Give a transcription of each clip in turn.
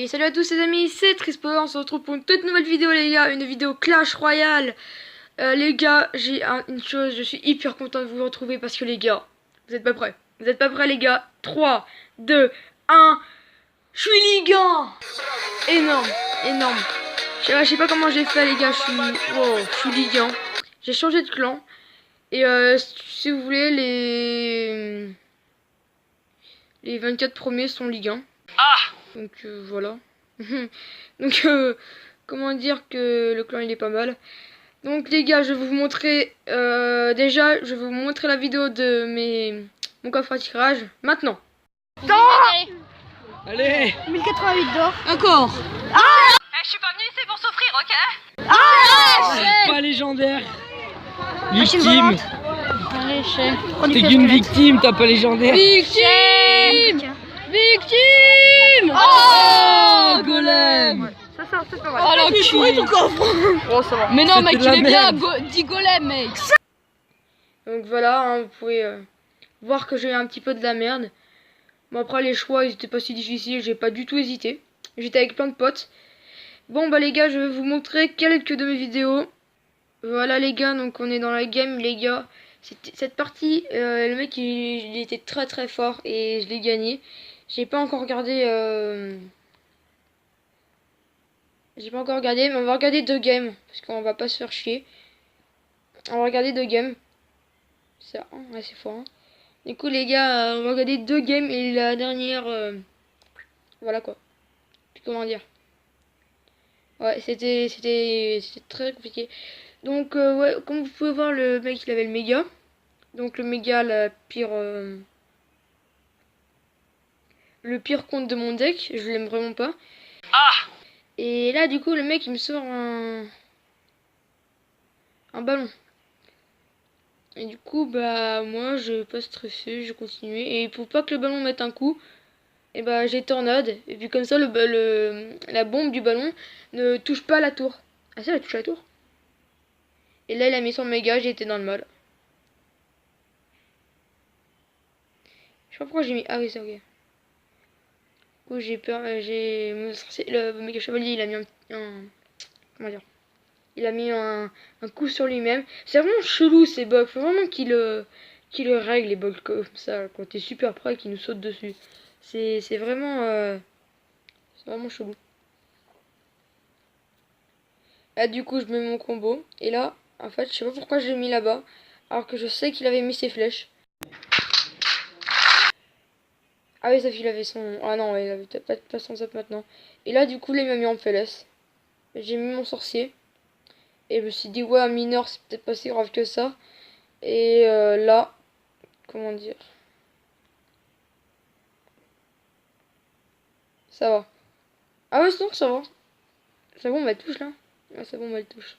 salut à tous les amis, c'est Trispo, on se retrouve pour une toute nouvelle vidéo les gars, une vidéo Clash Royale. Les gars, j'ai une chose, je suis hyper content de vous retrouver parce que les gars, vous êtes pas prêts? Vous êtes pas prêts les gars? 3, 2, 1, je suis Ligue 1. Énorme, énorme. Je sais pas comment j'ai fait les gars, je suis Ligue 1. J'ai changé de clan. Et si vous voulez, les 24 premiers sont Ligue 1. Donc voilà. Donc comment dire que le clan il est pas mal. Donc les gars, je vais vous montrer déjà, je vais vous montrer la vidéo de mon coffre à tirage maintenant. Allez 1088 d'or. encore. Je suis pas venue ici pour souffrir, ok? Pas légendaire. Machine Victime. volante. Allez, chef. T'es qu'une victime, t'as pas légendaire. Victime. Victime! Oh, golem. Ça sort, c'est pas mal. Oh l'enculé! ton coffre. Oh ça va. Mais non mec, C'était tu de l'es la bien, merde. dis golem mec! Donc voilà, hein, vous pouvez voir que j'ai un petit peu de la merde. Bon après les choix ils étaient pas si difficiles, j'ai pas du tout hésité. J'étais avec plein de potes. Bon bah les gars, je vais vous montrer quelques de mes vidéos. Voilà les gars, donc on est dans la game les gars. Cette partie, le mec il était très très fort et je l'ai gagné. J'ai pas encore regardé mais on va regarder 2 games parce qu'on va pas se faire chier. On va regarder 2 games. Ça, ouais, c'est fort. Hein. Du coup les gars, on va regarder 2 games et la dernière voilà quoi. Comment dire? Ouais, c'était très compliqué. Donc ouais, comme vous pouvez voir, le mec il avait le méga. Donc le méga, le pire compte de mon deck, je l'aime vraiment pas. Et là du coup le mec il me sort un ballon. Et du coup bah moi je vais pas stresser, je continue. Et pour pas que le ballon mette un coup, et bah j'ai tornade. Et puis comme ça la bombe du ballon ne touche pas la tour. Ah ça, elle touche la tour. Et là il a mis son méga, j'ai été dans le mal. Je sais pas pourquoi j'ai mis... Ah oui c'est ok. Du coup j'ai peur, le méga chevalier il a mis comment dire, il a mis un coup sur lui-même. C'est vraiment chelou ces bugs, faut vraiment qu'il le règle les bugs comme ça, quand t'es super près qu'il nous saute dessus. C'est vraiment chelou. Là du coup je mets mon combo et là en fait je sais pas pourquoi j'ai mis là-bas alors que je sais qu'il avait mis ses flèches. Ah oui, ça il avait son... Ah non, il avait peut-être pas son zap maintenant. Et là du coup là il m'a mis en PLS. J'ai mis mon sorcier. Et je me suis dit ouais, un mineur c'est peut-être pas si grave que ça. Et là, comment dire, ça va. Ah ouais sinon ça va. Ça bombe elle touche là. Ouais, ça bombe elle touche.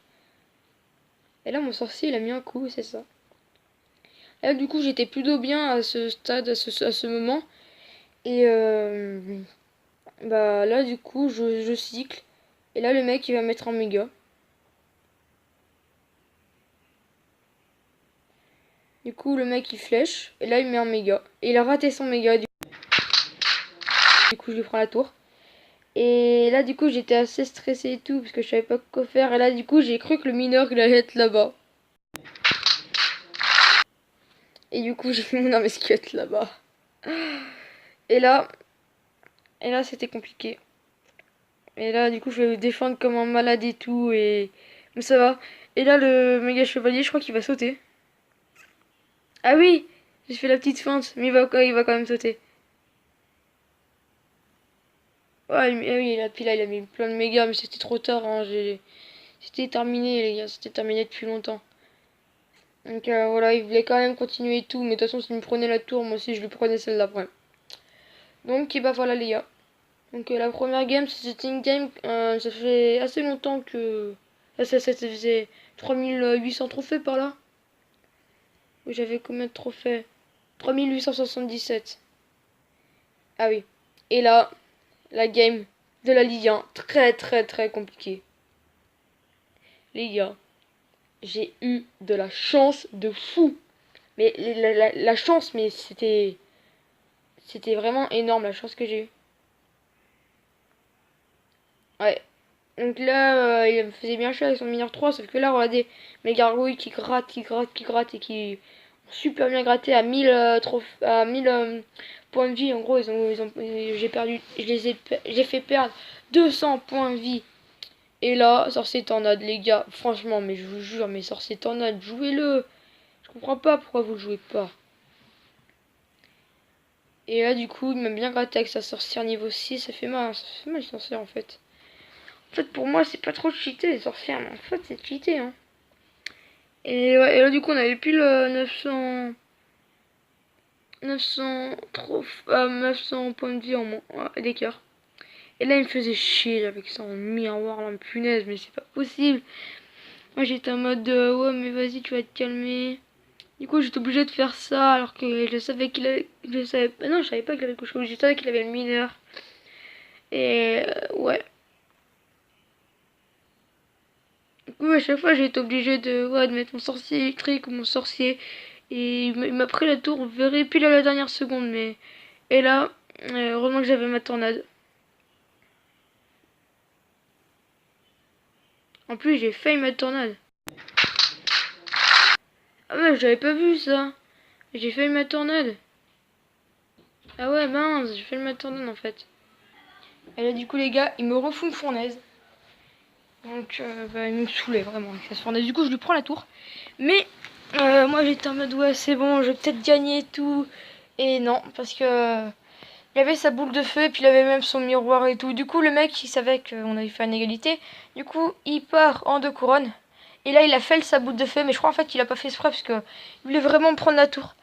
Et là mon sorcier il a mis un coup, c'est ça. Là du coup j'étais plutôt bien à ce stade, à ce moment. Et bah là du coup je cycle. Et là le mec il va mettre en méga. Du coup le mec il flèche. Et là il met un méga. Et il a raté son méga. Du coup je lui prends la tour. Et là du coup j'étais assez stressé et tout parce que je savais pas quoi faire. Et là du coup j'ai cru que le mineur il allait être là-bas. Et du coup j'ai fait mon arme esquette là-bas. Et là c'était compliqué. Et là du coup je vais me défendre comme un malade et tout. Mais ça va. Et là le méga chevalier je crois qu'il va sauter. Ah oui, j'ai fait la petite feinte. Mais il va quand même sauter. Ouais, oui, puis là il a mis plein de mégas, mais c'était trop tard, hein, c'était terminé les gars, c'était terminé depuis longtemps. Donc voilà, il voulait quand même continuer et tout, mais de toute façon s'il me prenait la tour, moi aussi je lui prenais celle d'après. Donc et bah voilà les gars. Donc la première game, c'était une game, ça fait assez longtemps que... Ça faisait 3800 trophées par là. J'avais combien de trophées? 3877. Ah oui. Et là, la game de la Ligue 1, très très très compliquée. Les gars, j'ai eu de la chance de fou. Mais la chance, mais c'était vraiment énorme la chance que j'ai eue. Ouais. Donc là, il me faisait bien chier avec son mineur 3, sauf que là, regardez, mes gargouilles qui grattent et qui ont super bien gratté à 1000, à 1000 points de vie. En gros, j'ai perdu, j'ai fait perdre 200 points de vie. Et là, sorcier tornade, les gars, franchement, mais je vous jure, mais sorcier tornade, jouez-le. Je comprends pas pourquoi vous le jouez pas. Et là, du coup, il m'a bien gratté avec sa sorcière niveau 6, ça fait mal, les sorcières en fait. En fait, pour moi, c'est pas trop cheaté les sorcières, mais en fait, c'est cheaté, hein. Et, ouais, et là, du coup, on avait plus le 900 points de vie en moins d'écart. Et là, il me faisait chier avec ça en miroir, là, punaise, mais c'est pas possible. Moi, j'étais en mode, ouais, mais vas-y, tu vas te calmer. Du coup, j'étais obligée de faire ça, alors que je savais qu'il avait... non, je savais pas qu'il avait couché, je savais qu'il avait le mineur. Et, ouais. Du coup, à chaque fois, j'ai été obligée de mettre mon sorcier électrique ou mon sorcier. Et il m'a pris la tour, verrez, pile à la dernière seconde. Mais et là, heureusement que j'avais ma tornade. En plus, j'ai failli ma tornade. Ah ouais, j'avais pas vu ça. J'ai failli ma tornade. Ah ouais, mince, j'ai failli ma tornade en fait. Et là, du coup, les gars, ils me refont une fournaise. Donc, il me saoulait vraiment avec cette fournaise. Du coup, je lui prends la tour. Mais moi, j'étais en mode, ouais, c'est bon, je vais peut-être gagner et tout. Et non, parce que il avait sa boule de feu et puis il avait même son miroir et tout. Du coup, le mec, il savait qu'on avait fait une égalité. Du coup, il part en 2 couronnes. Et là, il a fait sa boule de feu. Mais je crois en fait qu'il a pas fait exprès parce que il voulait vraiment prendre la tour.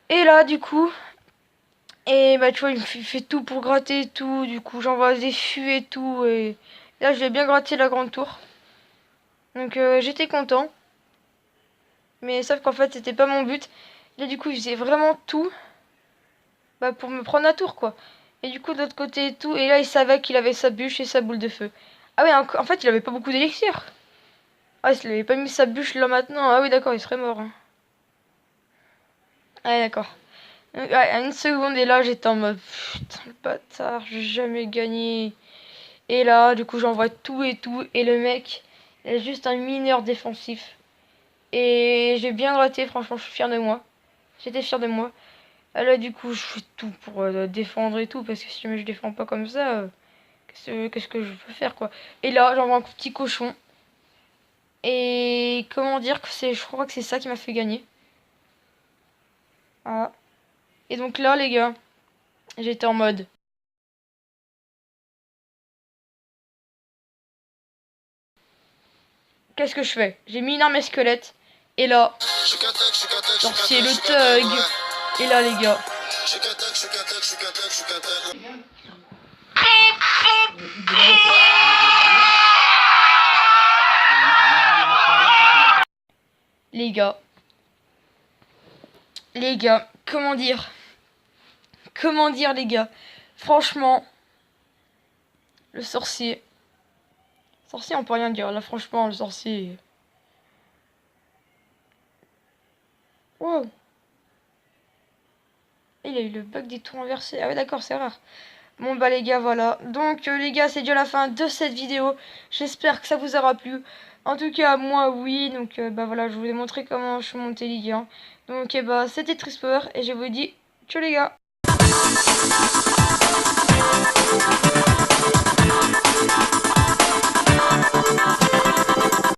Et là, du coup, et bah, tu vois, il fait tout pour gratter et tout. Du coup, j'envoie des fûts et tout. Et là, je vais bien gratter la grande tour. Donc, j'étais content. Mais sauf qu'en fait, c'était pas mon but. Là, du coup, il faisait vraiment tout. Bah, pour me prendre la tour, quoi. Et du coup, de l'autre côté et tout. Et là, il savait qu'il avait sa bûche et sa boule de feu. Ah ouais, en fait, il avait pas beaucoup d'élixir. Ah, s'il avait pas mis sa bûche là maintenant. Ah oui, d'accord, il serait mort. Hein. Ah ouais, d'accord. Ouais, à une seconde, et là, j'étais en mode putain, le bâtard, j'ai jamais gagné. Et là, du coup, j'envoie tout et tout. Et le mec, il a juste un mineur défensif. Et j'ai bien gratté, franchement, je suis fière de moi. J'étais fière de moi. Là, du coup, je fais tout pour défendre et tout. Parce que si jamais je défends pas comme ça, qu'est-ce que je peux faire, quoi. Et là, j'envoie un petit cochon. Et comment dire que je crois que c'est ça qui m'a fait gagner. Voilà. Et donc là, les gars, j'étais en mode... Qu'est-ce que je fais? J'ai mis une armée squelette. Et là, sorcier le thug. Et là, les gars. Les gars, comment dire? Comment dire, les gars? Franchement, le sorcier. Sorcier, on peut rien dire. Là, franchement, le sorcier. Wow. Il a eu le bug des tours inversés. Ah ouais, d'accord, c'est rare. Bon bah les gars, voilà. Donc les gars, c'est déjà la fin de cette vidéo. J'espère que ça vous aura plu. En tout cas, moi, oui. Donc bah voilà, je vous ai montré comment je suis monté Ligue 1. Donc bah c'était Trisper et je vous dis ciao les gars.